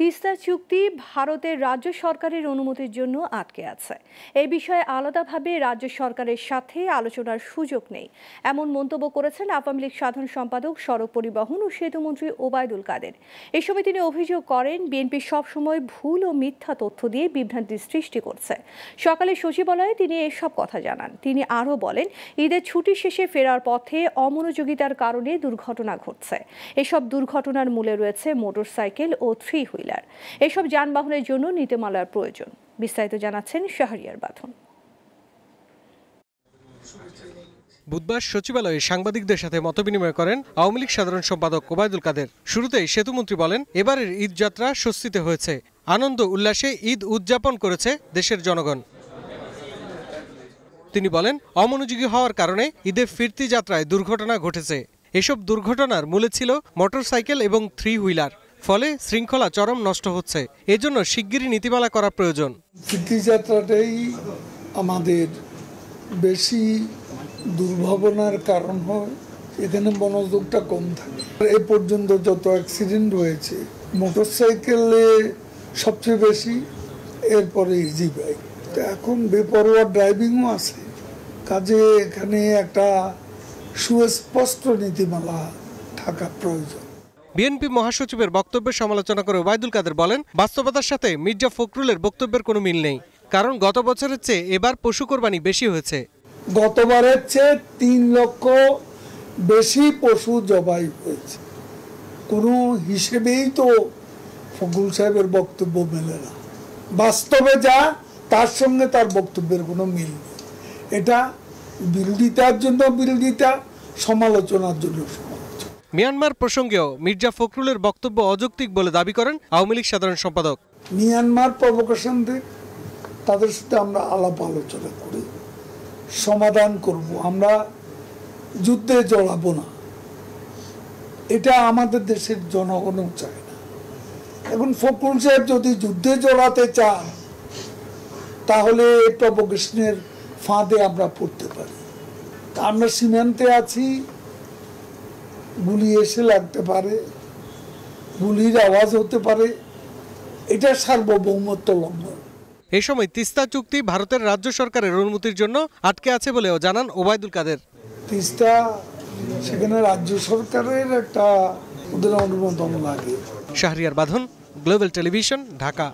তিস্তা চুক্তি ভারতের রাজ্য সরকারের অনুমতির জন্য আটকে আছে। এই বিষয়ে আলাদাভাবে রাজ্য সরকারের সাথে আলোচনার সুযোগ নেই, এমন মন্তব্য করেছেন আওয়ামী লীগ সাধারণ সম্পাদক, সড়ক পরিবহন ও সেতুমন্ত্রী ওবায়দুল কাদের। এই সময় তিনি অভিযোগ করেন, বিএনপি সবসময় ভুল ও মিথ্যা তথ্য দিয়ে বিভ্রান্তি সৃষ্টি করছে। সকালে সচিবালয়ে তিনি এসব কথা জানান। তিনি আরও বলেন, ঈদের ছুটি শেষে ফেরার পথে অমনোযোগিতার কারণে দুর্ঘটনা ঘটছে। এসব দুর্ঘটনার মূলে রয়েছে মোটরসাইকেল ও থ্রি হুইলার। এসব যানবাহনের জন্য নীতিমালার প্রয়োজন। বিস্তারিত জানাচ্ছেন শাহরিয়ার বাঁধন। বুধবার সচিবালয়ে সাংবাদিকদের সাথে মতবিনিময় করেন আওয়ামী লীগ সাধারণ সম্পাদক ওবায়দুল কাদের। শুরুতেই সেতুমন্ত্রী বলেন, এবারের ঈদ যাত্রা স্বস্তিতে হয়েছে, আনন্দ উল্লাসে ঈদ উদযাপন করেছে দেশের জনগণ। তিনি বলেন, অমনোযোগী হওয়ার কারণে ঈদের ফিরতি যাত্রায় দুর্ঘটনা ঘটেছে। এসব দুর্ঘটনার মূলে ছিল মোটরসাইকেল এবং থ্রি হুইলার, ফলে শৃঙ্খলা চরম নষ্ট হচ্ছে। এজন্য শিগগিরই নীতিমালা করা প্রয়োজন। ফিরতি যাত্রাটাই আমাদের বেশি দুর্ঘটনার কারণ হয়, এখানে মনোযোগটা কম থাকে। এ পর্যন্ত যত অ্যাক্সিডেন্ট হয়েছে, মোটরসাইকেলে সবচেয়ে বেশি, এরপরে ইজি বাইক। এখন বেপরোয়া ড্রাইভিংও আছে, কাজে এখানে একটা সুস্পষ্ট নীতিমালা থাকা প্রয়োজন। বিএনপি মহাসচিবের বক্তব্যের সমালোচনা করে ওবায়দুল কাদের বলেন, বাস্তবতার সাথে মির্জা ফখরুলের বক্তব্যের কোনো মিল নেই, কারণ গত বছরের চেয়ে এবার পশু কোরবানি বেশি হয়েছে। গতবারের চেয়ে 3 লক্ষ বেশি পশু জবাই হয়েছে। কোনো হিসেবেই তো ফখরুল সাহেবের বক্তব্য মেলে না। বাস্তবে যা, তার সঙ্গে তার বক্তব্যের কোনো মিল নেই। এটা বিরোধিতার জন্য বিরোধিতা, সমালোচনার জন্য সমালোচনা। মিয়ানমার প্রসঙ্গেও মির্জা ফখরুলের বক্তব্য অযৌক্তিক বলে দাবি করেন আওয়ামী লীগ সাধারণ সম্পাদক। মিয়ানমার প্রভোকেশন দিয়ে তাদের সাথে আমরা আলাপ আলোচনা করি, সমাধান করব। আমরা যুদ্ধে জড়াবো না, এটা আমাদের দেশের জনগণও চায় না। এখন ফখরুল সাহেব যদি যুদ্ধে জড়াতে চান, তাহলে প্রভোকেশনের ফাঁদে আমরা পড়তে পারি। আমরা সীমান্তে আছি, গুলি এসে লাগতে পারে, গুলির আওয়াজ হতে পারে, এটা সার্বভৌমত্ব লঙ্ঘন। এই সময় তিস্তা চুক্তি ভারতের রাজ্য সরকারের অনুমতির জন্য আটকে আছে বলেও জানান ওবায়দুল কাদের। তিস্তা সেখানে রাজ্য সরকারের একটা ওদের অনুমোদন লাগে। শাহরিয়ার বাঁধন, গ্লোবাল টেলিভিশন, ঢাকা।